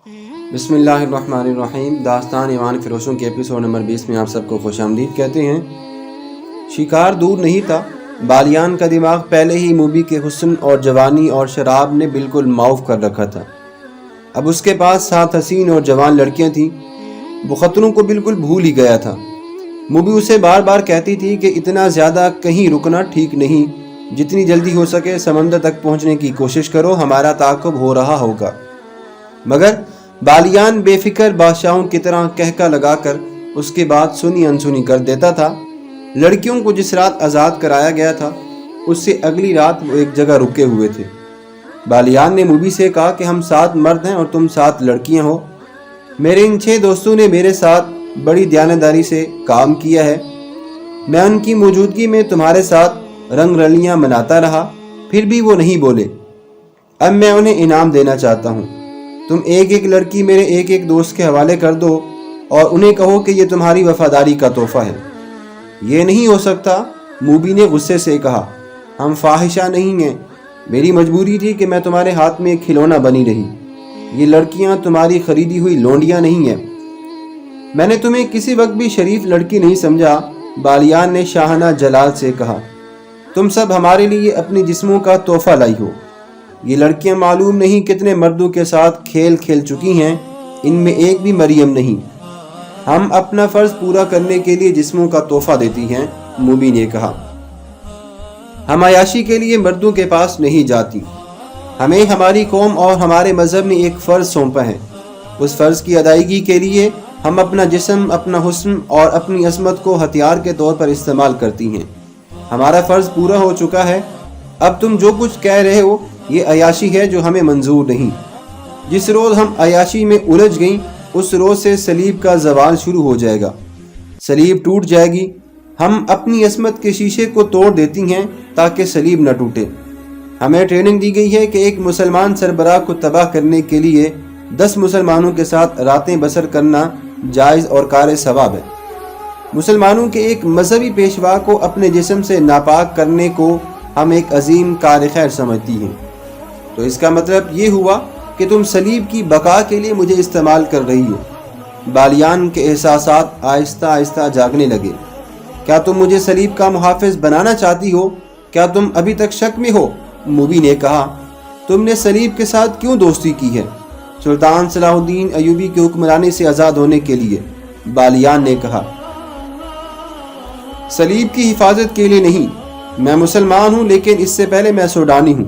بسم اللہ الرحمن الرحیم۔ داستان ایوان فروشوں کے ایپیسوڈ نمبر 20 میں آپ سب کو خوش آمدید کہتے ہیں۔ شکار دور نہیں تھا، بالیان کا دماغ پہلے ہی موبی کے حسن اور جوانی اور شراب نے بالکل معاف کر رکھا تھا۔ اب اس کے پاس 7 حسین اور جوان لڑکیاں تھیں، وہ خطروں کو بالکل بھول ہی گیا تھا۔ موبی اسے بار بار کہتی تھی کہ اتنا زیادہ کہیں رکنا ٹھیک نہیں، جتنی جلدی ہو سکے سمندر تک پہنچنے کی کوشش کرو، ہمارا تعاقب ہو رہا ہوگا۔ مگر بالیان بے فکر بادشاہوں کی طرح کہکا لگا کر اس کی بات سنی انسنی کر دیتا تھا۔ لڑکیوں کو جس رات آزاد کرایا گیا تھا اس سے اگلی رات وہ ایک جگہ رکے ہوئے تھے۔ بالیان نے موبی سے کہا کہ ہم 7 مرد ہیں اور تم 7 لڑکیاں ہو۔ میرے ان 6 دوستوں نے میرے ساتھ بڑی دیانتداری سے کام کیا ہے، میں ان کی موجودگی میں تمہارے ساتھ رنگ رلیاں مناتا رہا، پھر بھی وہ نہیں بولے۔ اب میں انہیں انعام دینا چاہتا ہوں، تم ایک ایک لڑکی میرے ایک ایک دوست کے حوالے کر دو اور انہیں کہو کہ یہ تمہاری وفاداری کا تحفہ ہے۔ یہ نہیں ہو سکتا، موبی نے غصے سے کہا، ہم فاحشہ نہیں ہیں، میری مجبوری تھی کہ میں تمہارے ہاتھ میں ایک کھلونا بنی رہی، یہ لڑکیاں تمہاری خریدی ہوئی لونڈیاں نہیں ہیں۔ میں نے تمہیں کسی وقت بھی شریف لڑکی نہیں سمجھا، بالیان نے شاہانہ جلال سے کہا، تم سب ہمارے لیے اپنی جسموں کا تحفہ لائی ہو۔ یہ لڑکیاں معلوم نہیں کتنے مردوں کے ساتھ کھیل کھیل چکی ہیں، ان میں ایک بھی مریم نہیں۔ ہم اپنا فرض پورا کرنے کے لیے جسموں کا تحفہ دیتی ہیں، موبی نے کہا۔ ہم عیاشی کے لیے مردوں کے پاس نہیں جاتی، ہمیں ہماری قوم اور ہمارے مذہب نے ایک فرض سونپا ہے، اس فرض کی ادائیگی کے لیے ہم اپنا جسم، اپنا حسن اور اپنی عصمت کو ہتھیار کے طور پر استعمال کرتی ہیں۔ ہمارا فرض پورا ہو چکا ہے، اب تم جو کچھ کہہ رہے ہو یہ عیاشی ہے جو ہمیں منظور نہیں۔ جس روز ہم عیاشی میں الجھ گئیں اس روز سے صلیب کا زوال شروع ہو جائے گا، صلیب ٹوٹ جائے گی۔ ہم اپنی عصمت کے شیشے کو توڑ دیتی ہیں تاکہ صلیب نہ ٹوٹے۔ ہمیں ٹریننگ دی گئی ہے کہ ایک مسلمان سربراہ کو تباہ کرنے کے لیے 10 مسلمانوں کے ساتھ راتیں بسر کرنا جائز اور کار ثواب ہے۔ مسلمانوں کے ایک مذہبی پیشوا کو اپنے جسم سے ناپاک کرنے کو ہم ایک عظیم کار خیر سمجھتی ہیں۔ تو اس کا مطلب یہ ہوا کہ تم صلیب کی بقا کے لیے مجھے استعمال کر رہی ہو۔ بالیان کے احساسات آہستہ آہستہ جاگنے لگے۔ کیا تم مجھے صلیب کا محافظ بنانا چاہتی ہو؟ کیا تم ابھی تک شک میں ہو؟ موبی نے کہا، تم نے صلیب کے ساتھ کیوں دوستی کی ہے؟ سلطان صلاح الدین ایوبی کے حکمرانی سے آزاد ہونے کے لیے، بالیان نے کہا۔ صلیب کی حفاظت کے لیے نہیں، میں مسلمان ہوں لیکن اس سے پہلے میں سوڈانی ہوں،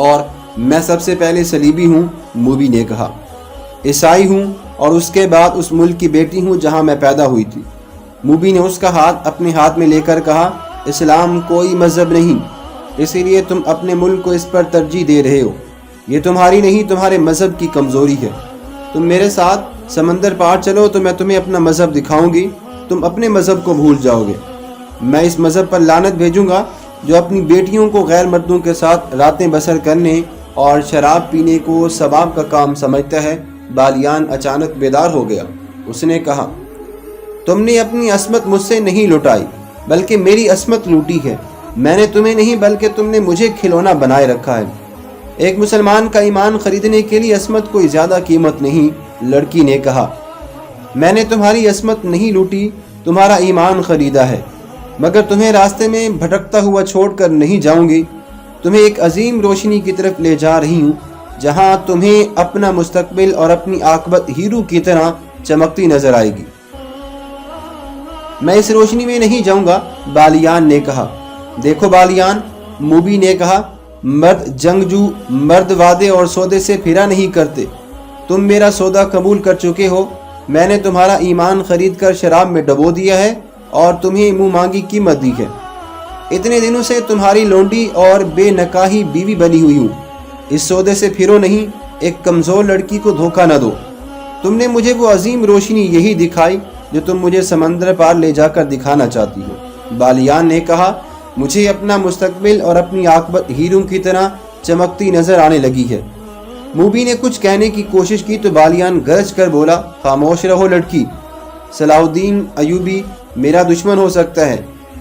اور میں سب سے پہلے صلیبی ہوں، موبی نے کہا۔ عیسائی ہوں اور اس کے بعد اس ملک کی بیٹی ہوں جہاں میں پیدا ہوئی تھی۔ موبی نے اس کا ہاتھ اپنے ہاتھ میں لے کر کہا، اسلام کوئی مذہب نہیں، اسی لیے تم اپنے ملک کو اس پر ترجیح دے رہے ہو۔ یہ تمہاری نہیں، تمہارے مذہب کی کمزوری ہے۔ تم میرے ساتھ سمندر پار چلو تو میں تمہیں اپنا مذہب دکھاؤں گی، تم اپنے مذہب کو بھول جاؤ گے۔ میں اس مذہب پر لعنت بھیجوں گا جو اپنی بیٹیوں کو غیر مردوں کے ساتھ راتیں بسر کرنے اور شراب پینے کو ثواب کا کام سمجھتا ہے۔ بالیان اچانک بیدار ہو گیا۔ اس نے کہا، تم نے اپنی عصمت مجھ سے نہیں لوٹائی بلکہ میری عصمت لوٹی ہے۔ میں نے تمہیں نہیں بلکہ تم نے مجھے کھلونا بنائے رکھا ہے۔ ایک مسلمان کا ایمان خریدنے کے لیے عصمت کوئی زیادہ قیمت نہیں، لڑکی نے کہا۔ میں نے تمہاری عصمت نہیں لوٹی، تمہارا ایمان خریدا ہے، مگر تمہیں راستے میں بھٹکتا ہوا چھوڑ کر نہیں جاؤں گی۔ تمہیں ایک عظیم روشنی کی طرف لے جا رہی ہوں جہاں تمہیں اپنا مستقبل اور اپنی عاقبت ہیرو کی طرح چمکتی نظر آئے گی۔ میں اس روشنی میں نہیں جاؤں گا، بالیان نے کہا۔ دیکھو بالیان، موبی نے کہا، مرد جنگجو، مرد وعدے اور سودے سے پھرا نہیں کرتے۔ تم میرا سودا قبول کر چکے ہو، میں نے تمہارا ایمان خرید کر شراب میں ڈبو دیا ہے اور تمہیں منہ مانگی قیمت دی ہے۔ اتنے دنوں سے تمہاری لونڈی اور بے نکاحی بیوی بنی ہوئی ہوں۔ اس سودے سے پھرو نہیں، ایک کمزور لڑکی کو دھوکہ نہ دو۔ تم نے مجھے وہ عظیم روشنی یہی دکھائی جو تم مجھے سمندر پار لے جا کر دکھانا چاہتی ہو۔ بالیان نے کہا، مجھے اپنا مستقبل اور اپنی عاقبت ہیروں کی طرح چمکتی نظر آنے لگی ہے۔ موبی نے کچھ کہنے کی کوشش کی تو بالیان گرج کر بولا، خاموش رہو لڑکی۔ صلاح الدین ایوبی میرا دشمن ہو سکتا ہے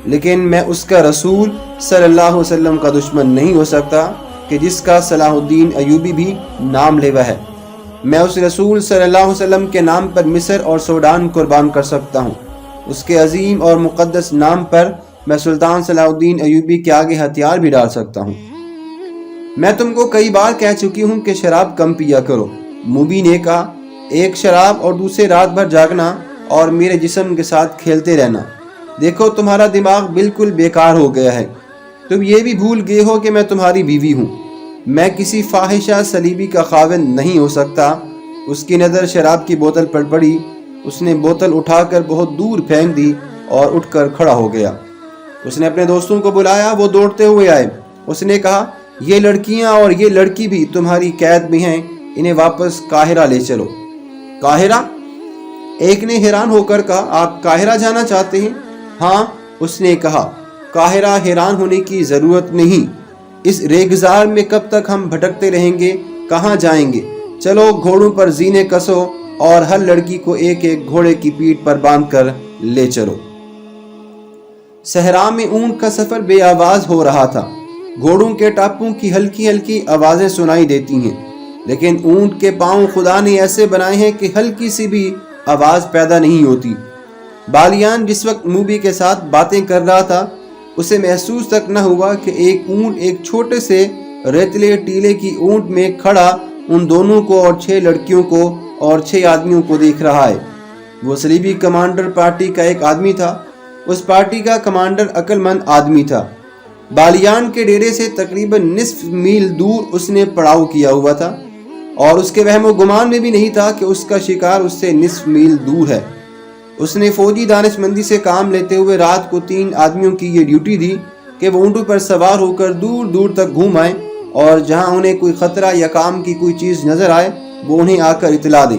لیکن میں اس کا رسول صلی اللہ علیہ وسلم کا دشمن نہیں ہو سکتا کہ جس کا صلاح الدین ایوبی بھی نام لیوا ہے۔ میں اس رسول صلی اللہ علیہ وسلم کے نام پر مصر اور سوڈان قربان کر سکتا ہوں۔ اس کے عظیم اور مقدس نام پر میں سلطان صلاح الدین ایوبی کے آگے ہتھیار بھی ڈال سکتا ہوں۔ میں تم کو کئی بار کہہ چکی ہوں کہ شراب کم پیا کرو۔ موبی نے کہا، ایک شراب اور دوسرے رات بھر جاگنا اور میرے جسم کے ساتھ کھیلتے رہنا۔ دیکھو تمہارا دماغ بالکل بیکار ہو گیا ہے۔ تم یہ بھی بھول گئے ہو کہ میں تمہاری بیوی ہوں۔ میں کسی فاحشہ صلیبی کا خاوند نہیں ہو سکتا۔ اس کی نظر شراب کی بوتل پر پڑی۔ اس نے بوتل اٹھا کر بہت دور پھینک دی اور اٹھ کر کھڑا ہو گیا۔ اس نے اپنے دوستوں کو بلایا، وہ دوڑتے ہوئے آئے۔ اس نے کہا، یہ لڑکیاں اور یہ لڑکی بھی تمہاری قید میں ہیں، انہیں واپس قاہرہ لے چلو۔ قاہرہ؟ ایک نے حیران ہو کر کہا، آپ قاہرہ جانا چاہتے ہیں؟ ہاں، اس نے کہا، قاہرہ حیران ہونے کی ضرورت نہیں۔ اس ریگزار میں کب تک ہم بھٹکتے رہیں گے؟ کہاں جائیں گے؟ چلو گھوڑوں پر زینے کسو اور ہر لڑکی کو ایک ایک گھوڑے کی پیٹھ پر باندھ کر لے چلو۔ صحرا میں اونٹ کا سفر بے آواز ہو رہا تھا۔ گھوڑوں کے ٹاپوں کی ہلکی ہلکی آوازیں سنائی دیتی ہیں، لیکن اونٹ کے پاؤں خدا نے ایسے بنائے ہیں کہ ہلکی سی بھی آواز پیدا نہیں ہوتی۔ بالیان جس وقت موبی کے ساتھ باتیں کر رہا تھا، اسے محسوس تک نہ ہوا کہ ایک اونٹ ایک چھوٹے سے ریتلے ٹیلے کی اونٹ میں کھڑا ان دونوں کو اور 6 لڑکیوں کو اور 6 آدمیوں کو دیکھ رہا ہے۔ وہ صلیبی کمانڈر پارٹی کا ایک آدمی تھا۔ اس پارٹی کا کمانڈر عقل مند آدمی تھا۔ بالیان کے ڈیرے سے تقریباً نصف میل دور اس نے پڑاؤ کیا ہوا تھا، اور اس کے وہم و گمان میں بھی نہیں تھا کہ اس کا شکار اس سے نصف میل دور ہے۔ اس نے فوجی دانش مندی سے کام لیتے ہوئے رات کو 3 آدمیوں کی یہ ڈیوٹی دی کہ وہ اونٹوں پر سوار ہو کر دور دور تک گھوم آئیں، اور جہاں انہیں کوئی خطرہ یا کام کی کوئی چیز نظر آئے وہ انہیں آ کر اطلاع دیں۔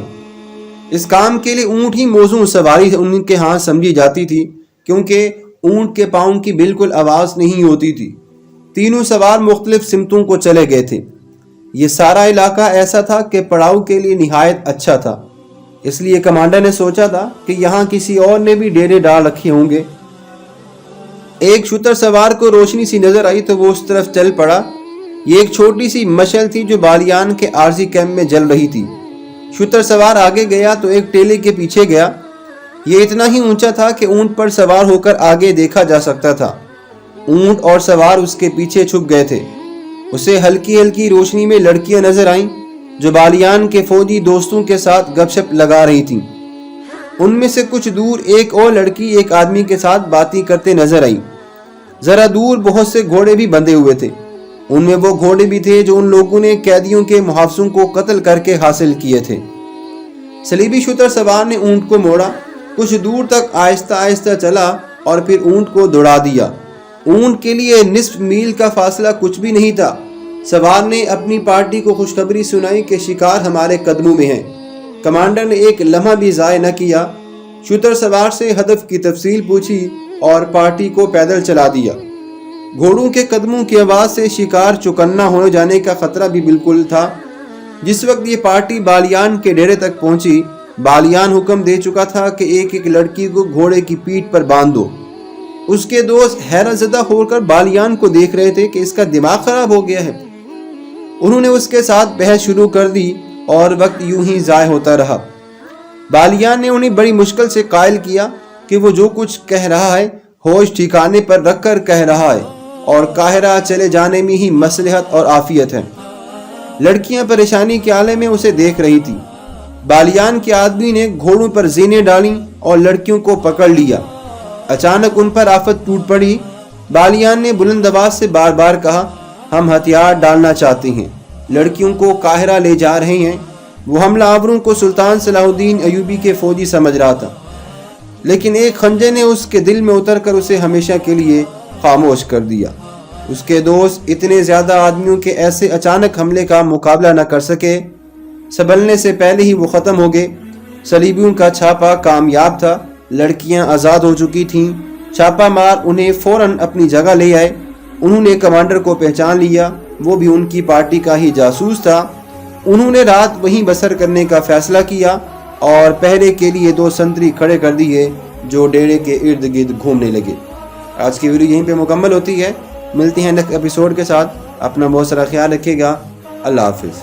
اس کام کے لیے اونٹ ہی موزوں سواری ان کے ہاں سمجھی جاتی تھی، کیونکہ اونٹ کے پاؤں کی بالکل آواز نہیں ہوتی تھی۔ تینوں سوار مختلف سمتوں کو چلے گئے تھے۔ یہ سارا علاقہ ایسا تھا کہ پڑاؤ کے لیے نہایت اچھا تھا، اس لیے کمانڈر نے سوچا تھا کہ یہاں کسی اور نے بھی ڈیرے ڈال رکھے ہوں گے۔ ایک شتر سوار کو روشنی سی نظر آئی تو وہ اس طرف چل پڑا۔ یہ ایک چھوٹی سی مشعل تھی جو بالیان کے عارضی کیمپ میں جل رہی تھی۔ شتر سوار آگے گیا تو ایک ٹیلے کے پیچھے گیا۔ یہ اتنا ہی اونچا تھا کہ اونٹ پر سوار ہو کر آگے دیکھا جا سکتا تھا۔ اونٹ اور سوار اس کے پیچھے چھپ گئے تھے۔ اسے ہلکی ہلکی روشنی میں لڑکیاں نظر آئیں جو بالیان کے فوجی دوستوں کے ساتھ گپ شپ لگا رہی تھیں۔ ان میں سے کچھ دور ایک اور لڑکی ایک آدمی کے ساتھ باتیں کرتے نظر آئی۔ ذرا دور بہت سے گھوڑے بھی بندھے ہوئے تھے۔ ان میں وہ گھوڑے بھی تھے جو ان لوگوں نے قیدیوں کے محافظوں کو قتل کر کے حاصل کیے تھے۔ صلیبی شتر سوار نے اونٹ کو موڑا، کچھ دور تک آہستہ آہستہ چلا اور پھر اونٹ کو دوڑا دیا۔ اونٹ کے لیے نصف میل کا فاصلہ کچھ بھی نہیں تھا۔ سوار نے اپنی پارٹی کو خوشخبری سنائی کہ شکار ہمارے قدموں میں ہے۔ کمانڈر نے ایک لمحہ بھی ضائع نہ کیا، شتر سوار سے ہدف کی تفصیل پوچھی اور پارٹی کو پیدل چلا دیا۔ گھوڑوں کے قدموں کی آواز سے شکار چوکنا ہو جانے کا خطرہ بھی بالکل تھا۔ جس وقت یہ پارٹی بالیان کے ڈیرے تک پہنچی، بالیان حکم دے چکا تھا کہ ایک ایک لڑکی کو گھوڑے کی پیٹھ پر باندھ دو۔ اس کے دوست حیرت زدہ ہو کر بالیان کو دیکھ رہے تھے کہ اس کا دماغ خراب ہو گیا ہے۔ انہوں نے اس کے ساتھ بحث شروع کر دی اور وقت یوں ہی ضائع ہوتا رہا۔ بالیان نے انہیں بڑی مشکل سے قائل کیا کہ وہ جو کچھ کہہ رہا ہے ہوش ٹھکانے پر رکھ کر کہہ رہا ہے، اور قاہرہ چلے جانے میں ہی مصلحت اور عافیت ہے۔ لڑکیاں پریشانی کے عالم میں اسے دیکھ رہی تھی۔ بالیان کے آدمی نے گھوڑوں پر زینے ڈالیں اور لڑکیوں کو پکڑ لیا۔ اچانک ان پر آفت ٹوٹ پڑی۔ بالیان نے بلند آواز سے بار بار کہا، ہم ہتھیار ڈالنا چاہتے ہیں، لڑکیوں کو قاہرہ لے جا رہے ہیں۔ وہ حملہ آوروں کو سلطان صلاح الدین ایوبی کے فوجی سمجھ رہا تھا، لیکن ایک خنجر نے اس کے دل میں اتر کر اسے ہمیشہ کے لیے خاموش کر دیا۔ اس کے دوست اتنے زیادہ آدمیوں کے ایسے اچانک حملے کا مقابلہ نہ کر سکے۔ سنبھلنے سے پہلے ہی وہ ختم ہو گئے۔ صلیبیوں کا چھاپا کامیاب تھا، لڑکیاں آزاد ہو چکی تھیں۔ چھاپا مار انہیں فوراً اپنی جگہ لے آئے۔ انہوں نے کمانڈر کو پہچان لیا، وہ بھی ان کی پارٹی کا ہی جاسوس تھا۔ انہوں نے رات وہیں بسر کرنے کا فیصلہ کیا اور پہرے کے لیے 2 سنتری کھڑے کر دیے جو ڈیرے کے ارد گرد گھومنے لگے۔ آج کی ویڈیو یہیں پہ مکمل ہوتی ہے۔ ملتے ہیں نیکسٹ ایپیسوڈ کے ساتھ۔ اپنا بہت سارا خیال رکھیے گا۔ اللہ حافظ۔